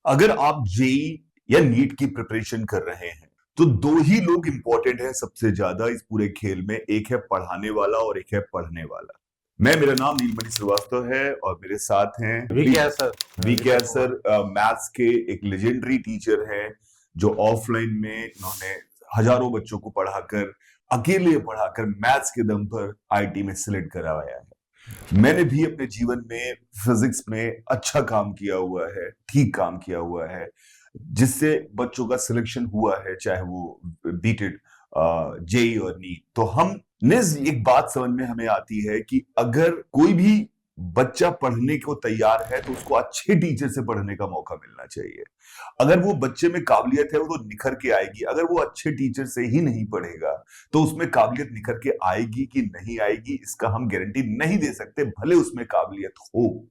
अगर आप जेई या नीट की प्रिपरेशन कर रहे हैं तो दो ही लोग इंपॉर्टेंट है सबसे ज्यादा इस पूरे खेल में। एक है पढ़ाने वाला और एक है पढ़ने वाला। मेरा नाम नीलमणि श्रीवास्तव है और मेरे साथ हैं VK sir. VK sir. Maths के एक लेजेंडरी टीचर हैं जो ऑफलाइन में इन्होंने हजारों बच्चों को पढ़ाकर, अकेले पढ़ाकर मैथ्स के दम पर आईटी में सिलेक्ट करवाया है। मैंने भी अपने जीवन में फिजिक्स में अच्छा काम किया हुआ है, ठीक काम किया हुआ है, जिससे बच्चों का सिलेक्शन हुआ है, चाहे वो बीटेड, जेई और नीट। तो हम ने एक बात समझ में हमें आती है कि अगर कोई भी बच्चा पढ़ने को तैयार है तो उसको अच्छे टीचर से पढ़ने का मौका मिलना चाहिए। अगर वो बच्चे में काबिलियत है वो तो निखर के आएगी। अगर वो अच्छे टीचर से ही नहीं पढ़ेगा तो उसमें काबिलियत निखर के आएगी कि नहीं आएगी इसका हम गारंटी नहीं दे सकते, भले उसमें काबिलियत हो।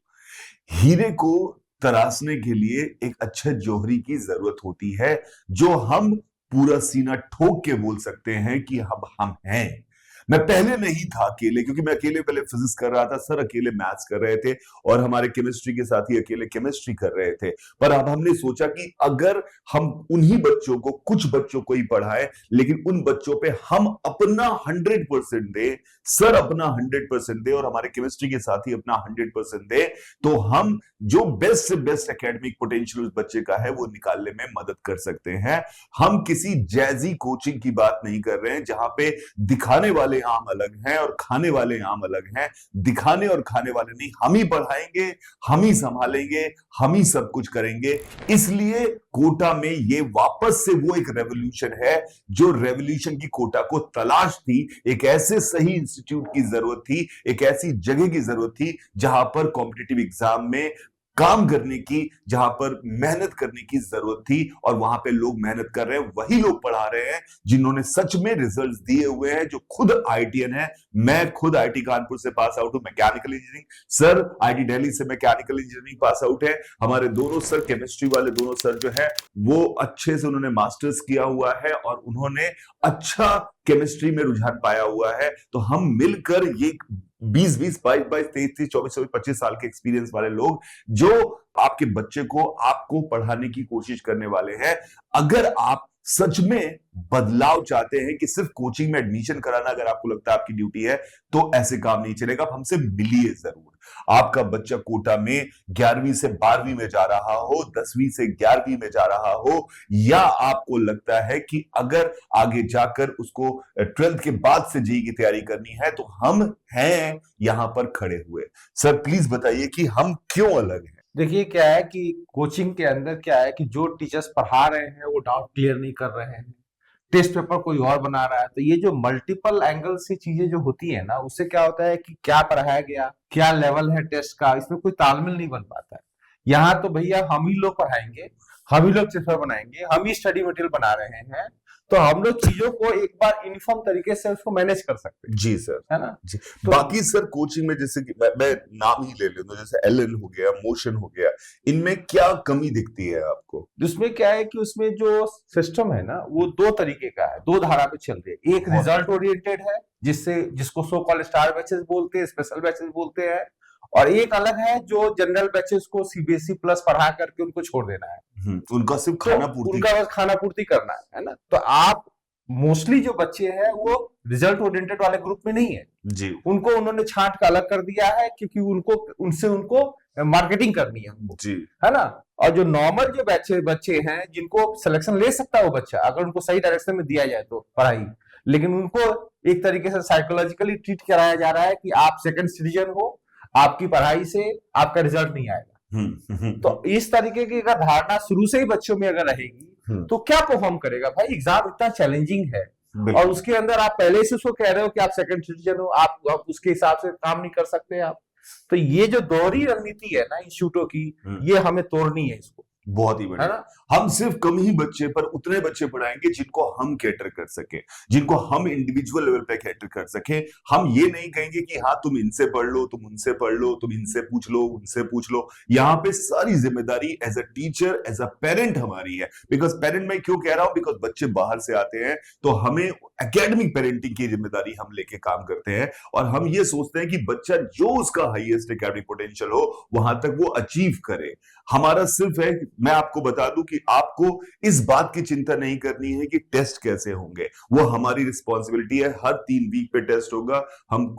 हीरे को तराशने के लिए एक अच्छे जौहरी की जरूरत होती है, जो हम पूरा सीना ठोक के बोल सकते हैं कि हम हैं। मैं पहले नहीं था अकेले, क्योंकि मैं अकेले पहले फिजिक्स कर रहा था, सर अकेले मैथ्स कर रहे थे और हमारे केमिस्ट्री के साथी अकेले केमिस्ट्री कर रहे थे। पर अब हमने सोचा कि अगर हम उन्हीं बच्चों को, कुछ बच्चों को ही पढ़ाएं, लेकिन उन बच्चों पे हम अपना 100% दें, सर अपना 100% दे और हमारे केमिस्ट्री के साथी अपना 100% दे, तो हम जो बेस्ट से बेस्ट एकेडमिक पोटेंशियल उस बच्चे का है वो निकालने में मदद कर सकते हैं। हम किसी जैजी कोचिंग की बात नहीं कर रहे हैं जहां पे दिखाने वाले आम अलग हैं और खाने वाले आम अलग हैं। दिखाने और खाने वाले नहीं, हम ही पढ़ाएंगे, हम ही संभालेंगे, हम ही सब कुछ करेंगे। इसलिए कोटा में ये वापस से वो एक रेवोल्यूशन है जो रेवोल्यूशन की कोटा को तलाश थी। एक ऐसे सही इंस्टीट्यूट की जरूरत थी, एक ऐसी जगह की जरूरत थी जहां पर कॉम्पिटिटिव एग्जाम में काम करने की, जहां पर मेहनत करने की जरूरत थी। और वहां पे लोग मेहनत कर रहे हैं, वही लोग पढ़ा रहे हैं जिन्होंने सच में रिजल्ट्स दिए हुए हैं, जो खुद आईटीएन है। मैं खुद आईटी कानपुर से पास आउट हूं, mechanical engineering. Sir IT Delhi से मैकेनिकल इंजीनियरिंग पास आउट है। हमारे दोनों सर, केमिस्ट्री वाले दोनों सर जो है वो अच्छे से उन्होंने मास्टर्स किया हुआ है और उन्होंने अच्छा केमिस्ट्री में रुझान पाया हुआ है। तो हम मिलकर ये 20-20, 22-22, 23-23, 24-24, 25 साल के एक्सपीरियंस वाले लोग जो आपके बच्चे को, आपको पढ़ाने की कोशिश करने वाले हैं। अगर आप सच में बदलाव चाहते हैं कि सिर्फ कोचिंग में एडमिशन कराना अगर आपको लगता है आपकी ड्यूटी है, तो ऐसे काम नहीं चलेगा। आप हमसे मिलिए जरूर। आपका बच्चा कोटा में 11वीं से 12वीं में जा रहा हो, 10वीं से 11वीं में जा रहा हो, या आपको लगता है कि अगर आगे जाकर उसको 12th के बाद से जेईई की तैयारी करनी है, तो हम हैं यहां पर खड़े हुए। सर प्लीज बताइए कि हम क्यों अलग हैं। देखिए क्या है कि कोचिंग के अंदर क्या है कि जो टीचर्स पढ़ा रहे हैं वो डाउट क्लियर नहीं कर रहे हैं, टेस्ट पेपर कोई और बना रहा है। तो ये जो मल्टीपल एंगल से चीजें जो होती है ना, उससे क्या होता है कि क्या पढ़ाया गया, क्या लेवल है टेस्ट का, इसमें कोई तालमेल नहीं बन पाता है। यहाँ तो भैया हम ही लोग पढ़ाएंगे, हम ही लोग पेपर बनाएंगे, हम ही स्टडी मटेरियल बना रहे हैं, तो हम लोग चीजों को एक बार यूनिफॉर्म तरीके से उसको मैनेज कर सकते हैं। जी सर, है ना। जी। तो बाकी सर कोचिंग में जैसे कि मैं नाम ही ले लूं, जैसे एलएन हो गया, मोशन हो गया, इनमें क्या कमी दिखती है आपको। उसमें क्या है कि उसमें जो सिस्टम है ना वो दो तरीके का है, दो धारा पे चल रही है। एक रिजल्ट ओरिएंटेड है जिसको सो कॉल्ड स्टार बैचेस बोलते हैं, स्पेशल बैचेस बोलते हैं, और एक अलग है जो जनरल बैचेस को सीबीएसई प्लस पढ़ा करके उनको छोड़ देना है। उनका सिर्फ तो खाना पूर्ति, उनका बस खाना पूर्ति करना है ना। तो आप मोस्टली जो बच्चे हैं वो रिजल्ट ओरिएंटेड वाले ग्रुप में नहीं है जी। उनको उन्होंने छांट का अलग कर दिया है, क्योंकि उनको मार्केटिंग करनी है उनको, जी। है ना। और जो नॉर्मल जो बच्चे हैं जिनको सिलेक्शन ले सकता है वो बच्चा, अगर उनको सही डायरेक्शन में दिया जाए तो पढ़ाई, लेकिन उनको एक तरीके से साइकोलॉजिकली ट्रीट कराया जा रहा है कि आप सेकंड सिटीजन हो, आपकी पढ़ाई से आपका रिजल्ट नहीं आएगा। तो इस तरीके की अगर धारणा शुरू से ही बच्चों में अगर रहेगी तो क्या परफॉर्म करेगा भाई। एग्जाम इतना चैलेंजिंग है और उसके अंदर आप पहले से उसको कह रहे हो कि आप सेकंड सिटीजन हो, आप उसके हिसाब से काम नहीं कर सकते आप। तो ये जो दोहरी रणनीति है ना इंस्टीट्यूटों की, ये हमें तोड़नी है इसको। बहुत ही बढ़िया। हम सिर्फ कम ही बच्चे पर उतने बच्चे पढ़ाएंगे जिनको हम कैटर कर सके, जिनको हम इंडिविजुअल लेवल पे कैटर कर सके। हम ये नहीं कहेंगे कि हाँ तुम इनसे पढ़ लो, तुम उनसे पढ़ लो, तुम इनसे पूछ लो, उनसे पूछ लो। यहाँ पे सारी जिम्मेदारी as a teacher, as a parent हमारी है। बिकॉज पेरेंट मैं क्यों कह रहा हूं, बिकॉज बच्चे बाहर से आते हैं तो हमें एकेडमिक पेरेंटिंग की जिम्मेदारी हम लेके काम करते हैं और हम ये सोचते हैं कि बच्चा जो उसका हाईएस्ट एकेडमिक पोटेंशियल हो वहां तक वो अचीव करे। हमारा सिर्फ है मैं आपको बता दूं कि आपको इस बात की चिंता नहीं करनी है कि टेस्ट कैसे होंगे, वो हमारी रिस्पॉन्सिबिलिटी है। हर 3 वीक पे टेस्ट होगा। हम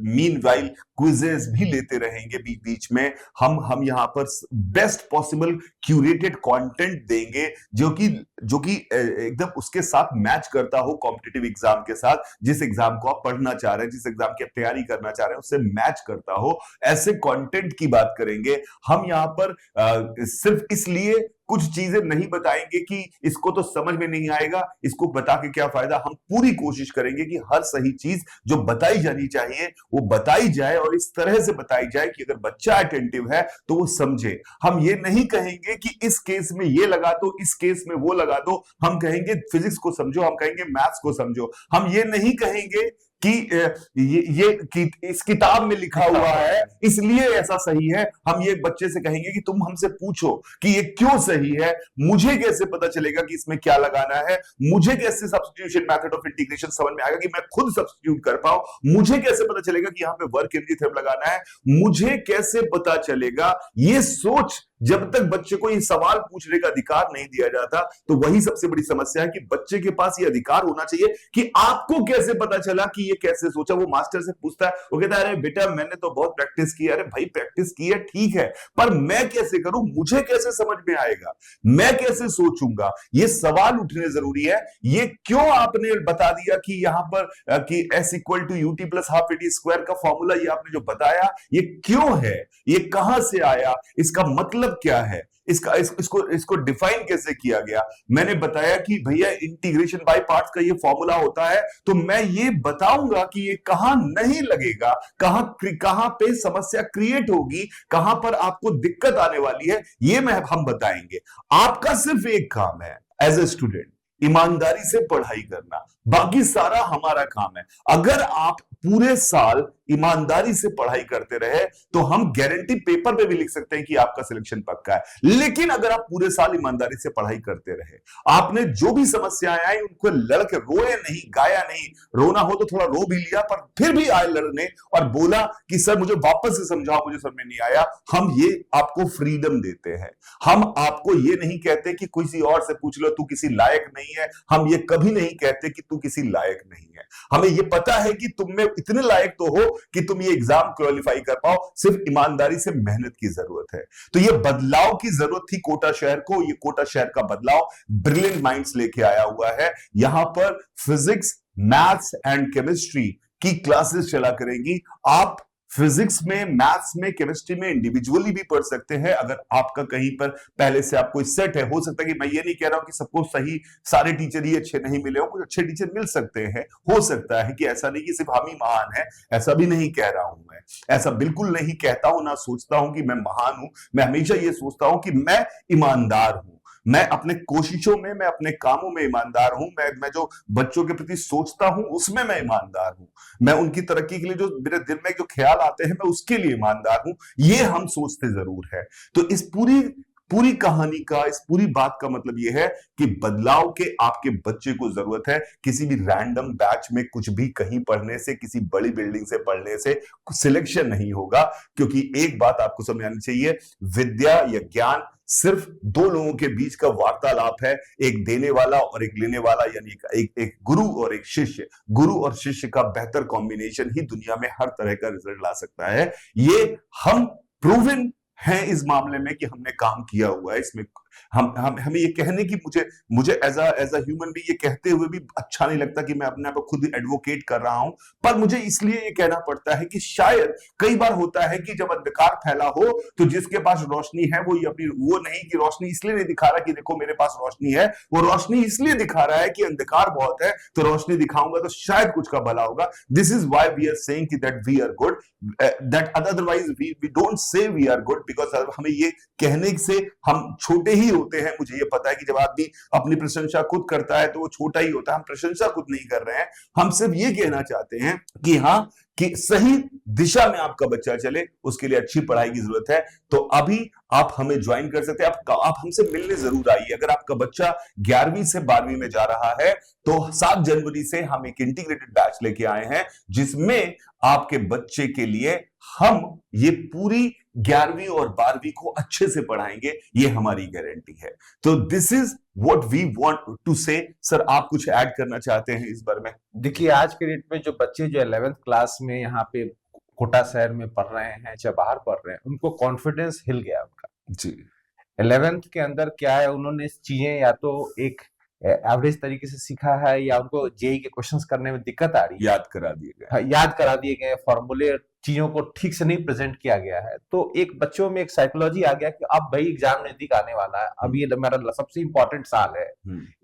मीनवाइल क्विजेस भी लेते रहेंगे बीच बीच में। हम यहाँ पर बेस्ट पॉसिबल क्यूरेटेड कंटेंट देंगे जो कि एकदम उसके साथ मैच करता हो कॉम्पिटिटिव एग्जाम के साथ। जिस एग्जाम को आप पढ़ना चाह रहे हैं, जिस एग्जाम की आप तैयारी करना चाह रहे हैं, उससे मैच करता हो, ऐसे कंटेंट की बात करेंगे। हम यहाँ पर सिर्फ इसलिए कुछ चीजें नहीं बताएंगे कि इसको तो समझ में नहीं आएगा, इसको बता के क्या फायदा। हम पूरी कोशिश करेंगे कि हर सही चीज जो बताई जानी चाहिए वो बताई जाए, और इस तरह से बताई जाए कि अगर बच्चा अटेंटिव है तो वो समझे। हम ये नहीं कहेंगे कि इस केस में ये लगा दो, इस केस में वो लगा दो। हम कहेंगे फिजिक्स को समझो, हम कहेंगे मैथ्स को समझो। हम ये नहीं कहेंगे कि ये इस किताब में लिखा हुआ है इसलिए ऐसा सही है। हम ये बच्चे से कहेंगे कि तुम हमसे पूछो कि ये क्यों सही है। मुझे कैसे पता चलेगा कि इसमें क्या लगाना है? मुझे कैसे सब्स्टिट्यूशन मेथड ऑफ इंटीग्रेशन समझ में आएगा कि मैं खुद सब्स्टिट्यूट कर पाऊं? मुझे कैसे पता चलेगा कि यहां पे वर्क एनर्जी थ्योरम लगाना है? मुझे कैसे पता चलेगा? ये सोच जब तक बच्चे को ये सवाल पूछने का अधिकार नहीं दिया जाता, तो वही सबसे बड़ी समस्या है कि बच्चे के पास ये अधिकार होना चाहिए कि आपको कैसे पता चला कि ये कैसे सोचा। वो मास्टर से पूछता है, वो कहता है अरे बेटा मैंने तो बहुत प्रैक्टिस की। अरे भाई प्रैक्टिस की है ठीक है, पर मैं कैसे करूं? मुझे कैसे समझ में आएगा? मैं कैसे सोचूंगा? ये सवाल उठने जरूरी है। ये क्यों आपने बता दिया कि यहां पर कि S = UT + ½ AD² का फॉर्मूला ये आपने जो बताया, ये क्यों है? ये कहां से आया? इसका मतलब क्या है? इसको डिफाइन कैसे किया गया? मैंने बताया कि भैया इंटीग्रेशन बाय पार्ट्स का ये फॉर्मूला होता है, तो मैं ये बताऊंगा कि ये कहां नहीं लगेगा, कहां पे समस्या क्रिएट होगी, कहां पर आपको दिक्कत आने वाली है, ये हम बताएंगे। आपका सिर्फ एक काम है एज ए स्टूडेंट, ईमानदारी से पढ़ाई करना। बाकी सारा हमारा काम है। अगर आप पूरे साल ईमानदारी से पढ़ाई करते रहे तो हम गारंटी पेपर पे भी लिख सकते हैं कि आपका सिलेक्शन पक्का है। लेकिन अगर आप पूरे साल ईमानदारी से पढ़ाई करते रहे, आपने जो भी समस्याएं आई उनको लड़के रोए नहीं, गाया नहीं। रोना हो तो थोड़ा रो भी लिया, पर फिर भी आए लड़ने और बोला कि सर मुझे वापस से समझाओ, मुझे समझ में नहीं आया। हम ये आपको फ्रीडम देते हैं। हम आपको ये नहीं कहते कि किसी और से पूछ लो, तू किसी लायक नहीं है। हम ये कभी नहीं कहते कि तू किसी लायक नहीं है। हमें ये पता है कि तुम में इतने लायक तो हो कि तुम ये एग्जाम क्वालिफाई कर पाओ। सिर्फ ईमानदारी से मेहनत की जरूरत है। तो ये बदलाव की जरूरत थी कोटा शहर को। ये कोटा शहर का बदलाव ब्रिलियंट माइंड्स लेके आया हुआ है। यहां पर फिजिक्स, मैथ्स एंड केमिस्ट्री की क्लासेस चला करेंगी। आप फिजिक्स में, मैथ्स में, केमिस्ट्री में इंडिविजुअली भी पढ़ सकते हैं। अगर आपका कहीं पर पहले से आपको सेट है, हो सकता है कि मैं ये नहीं कह रहा हूं कि सबको सही सारे टीचर ही अच्छे नहीं मिले हो, कुछ अच्छे टीचर मिल सकते हैं। हो सकता है कि ऐसा नहीं कि सिर्फ हम ही महान है, ऐसा भी नहीं कह रहा हूं मैं। ऐसा बिल्कुल नहीं कहता हूं, ना सोचता हूं कि मैं महान हूं। मैं हमेशा ये सोचता हूं कि मैं ईमानदार हूं। मैं अपने कोशिशों में, मैं अपने कामों में ईमानदार हूं। मैं जो बच्चों के प्रति सोचता हूं उसमें मैं ईमानदार हूं। मैं उनकी तरक्की के लिए जो मेरे दिल में जो ख्याल आते हैं मैं उसके लिए ईमानदार हूं। ये हम सोचते जरूर है। तो इस पूरी कहानी का, इस पूरी बात का मतलब यह है कि बदलाव के आपके बच्चे को जरूरत है। किसी भी रैंडम बैच में कुछ भी कहीं पढ़ने से, किसी बड़ी बिल्डिंग से पढ़ने से सिलेक्शन नहीं होगा। क्योंकि एक बात आपको समझ आनी चाहिए, विद्या या ज्ञान सिर्फ दो लोगों के बीच का वार्तालाप है, एक देने वाला और एक लेने वाला, यानी एक गुरु और एक शिष्य। गुरु और शिष्य का बेहतर कॉम्बिनेशन ही दुनिया में हर तरह का रिजल्ट ला सकता है। ये हम प्रूवन है इस मामले में कि हमने काम किया हुआ है। इसमें हमें ये कहने की मुझे एज अ ह्यूमन भी ये कहते हुए भी अच्छा नहीं लगता कि मैं अपने आप को खुद एडवोकेट कर रहा हूं, पर मुझे इसलिए ये कहना पड़ता है कि शायद कई बार होता है कि जब अंधकार फैला हो तो जिसके पास रोशनी है वो अपनी वो नहीं कि रोशनी इसलिए नहीं दिखा रहा कि देखो मेरे पास रोशनी है, वो रोशनी इसलिए दिखा रहा है कि अंधकार बहुत है, तो रोशनी दिखाऊंगा तो शायद कुछ का भला होगा। This is why we are saying कि that we are good, that otherwise we don't say we are good, because हमें ये कहने से हम छोटे ही होते हैं। मुझे ये पता है कि जब आदमी अपनी प्रशंसा खुद करता है तो वो छोटा ही होता है। हम प्रशंसा खुद नहीं कर रहे हैं, हम सिर्फ ये कहना चाहते हैं कि हाँ, कि सही दिशा में आपका बच्चा चले, उसके लिए अच्छी पढ़ाई की जरूरत है। तो अभी आप हमें ज्वाइन कर सकते हैं। आप हमसे मिलने जरूर आइए। अगर आपका बच्चा 11वीं से 12वीं में जा रहा है तो 7 जनवरी से हम एक इंटीग्रेटेड बैच लेके आए हैं, जिसमें आपके बच्चे के लिए हम ये पूरी 11वीं और 12वीं को अच्छे से पढ़ाएंगे, ये हमारी गारंटी है। तो this is what we want to say. Sir, आप कुछ ऐड करना चाहते हैं इस बारे में? देखिए, आज के डेट में जो बच्चे जो 11th क्लास में यहाँ पे कोटा शहर में पढ़ रहे हैं चाहे बाहर पढ़ रहे हैं, उनको कॉन्फिडेंस हिल गया उनका। जी। 11th के अंदर क्या है, उन्होंने चीजें या तो एक एवरेज तरीके से सीखा है, या उनको जेई के क्वेश्चंस करने में दिक्कत आ रही है, याद करा दिए गए। हाँ, याद करा दिए गए फॉर्मूले, चीजों को ठीक से नहीं प्रेजेंट किया गया है। तो एक बच्चों में एक साइकोलॉजी आ गया कि अब भाई एग्जाम नजदीक आने वाला है, अब ये मेरा सबसे इंपॉर्टेंट साल है,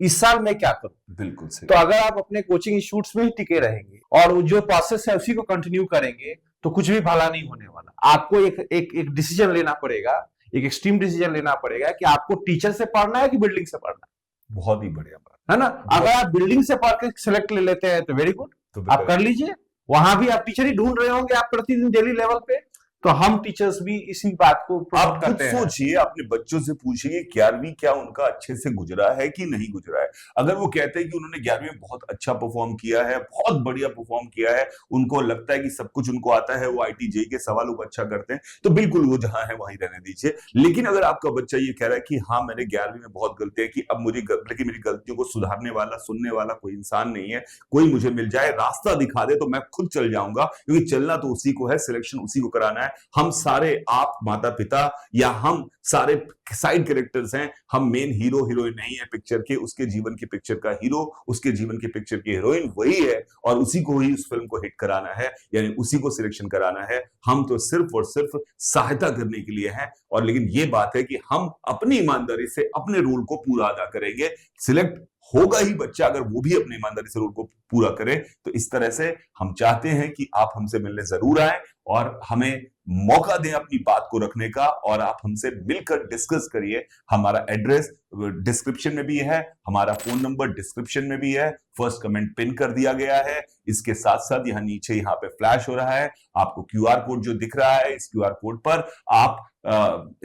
इस साल मैं क्या करूं। बिल्कुल सही। तो अगर आप अपने कोचिंग इंस्टीट्यूट्स में ही टिके रहेंगे और जो प्रोसेस है उसी को कंटिन्यू करेंगे, तो कुछ भी भला नहीं होने वाला। आपको एक डिसीजन लेना पड़ेगा, एक एक्सट्रीम डिसीजन लेना पड़ेगा कि आपको टीचर से पढ़ना है कि बिल्डिंग से पढ़ना है। बहुत ही बढ़िया बात है ना। अगर आप बिल्डिंग से पढ़ के सिलेक्ट ले लेते हैं तो वेरी गुड, तो आप कर लीजिए। वहां भी आप टीचर ही ढूंढ रहे होंगे आप प्रतिदिन डेली लेवल पे, तो हम टीचर्स भी इसी बात को आप खुद सोचिए, अपने बच्चों से पूछिए 11वीं क्या उनका अच्छे से गुजरा है कि नहीं गुजरा है। अगर वो कहते हैं कि उन्होंने 11वीं में बहुत अच्छा परफॉर्म किया है, बहुत बढ़िया परफॉर्म किया है, उनको लगता है कि सब कुछ उनको आता है, वो आईटी जेई के सवालों को अच्छा करते हैं, तो बिल्कुल वो जहां है वहीं रहने दीजिए। लेकिन अगर आपका बच्चा ये कह रहा है कि हाँ मैंने 11वीं में बहुत गलतियां की, अब मुझे लेकिन मेरी गलतियों को सुधारने वाला, सुनने वाला कोई इंसान नहीं है, कोई मुझे मिल जाए, रास्ता दिखा दे, तो मैं खुद चल जाऊंगा, क्योंकि चलना तो उसी को है, सिलेक्शन उसी को कराना है। हम सारे, आप माता पिता या हम सारे साइड कैरेक्टर्स हैं, हम मेन हीरो हीरोइन नहीं है पिक्चर के, उसके जीवन की पिक्चर का हीरो, उसके जीवन की पिक्चर की हीरोइन वही है, और उसी को ही उस फिल्म को हिट कराना है, यानी उसी को सिलेक्शन कराना है। हम तो सिर्फ और सिर्फ सहायता करने के लिए हैं। और लेकिन ये बात है कि हम अपनी ईमानदारी से अपने रोल को पूरा अदा करेंगे। सिलेक्ट होगा ही बच्चा अगर वो भी अपनी ईमानदारी से रोल को पूरा करे। तो इस तरह से हम चाहते हैं कि आप हमसे मिलने जरूर आए और हमें मौका दें अपनी बात को रखने का, और आप हमसे मिलकर डिस्कस करिए। हमारा एड्रेस डिस्क्रिप्शन में भी है, हमारा फोन नंबर डिस्क्रिप्शन में भी है, फर्स्ट कमेंट पिन कर दिया गया है। इसके साथ साथ यहाँ नीचे यहाँ पे फ्लैश हो रहा है, आपको क्यूआर कोड जो दिख रहा है, इस क्यूआर कोड पर आप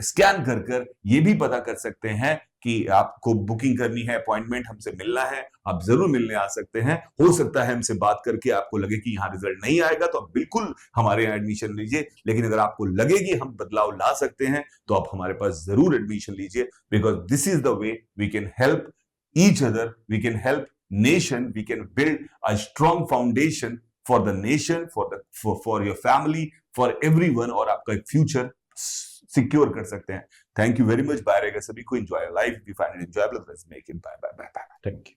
स्कैन कर कर ये भी पता कर सकते हैं कि आपको बुकिंग करनी है, अपॉइंटमेंट, हमसे मिलना है, आप जरूर मिलने आ सकते हैं। हो सकता है हमसे बात करके आपको लगे कि यहाँ रिजल्ट नहीं आएगा, तो आप बिल्कुल हमारे यहाँ एडमिशन लीजिए। लेकिन अगर आपको लगे कि हम बदलाव ला सकते हैं, तो आप हमारे पास जरूर एडमिशन लीजिए, because this is the way we can help each other, we can help nation, we can build a strong foundation for the nation, for your family, for everyone, और आपका एक फ्यूचर सिक्योर कर सकते हैं। Thank you very much. Bye रहेगा सभी को। Enjoy life, we find it enjoyable, let's make it. Bye bye bye bye. Thank you.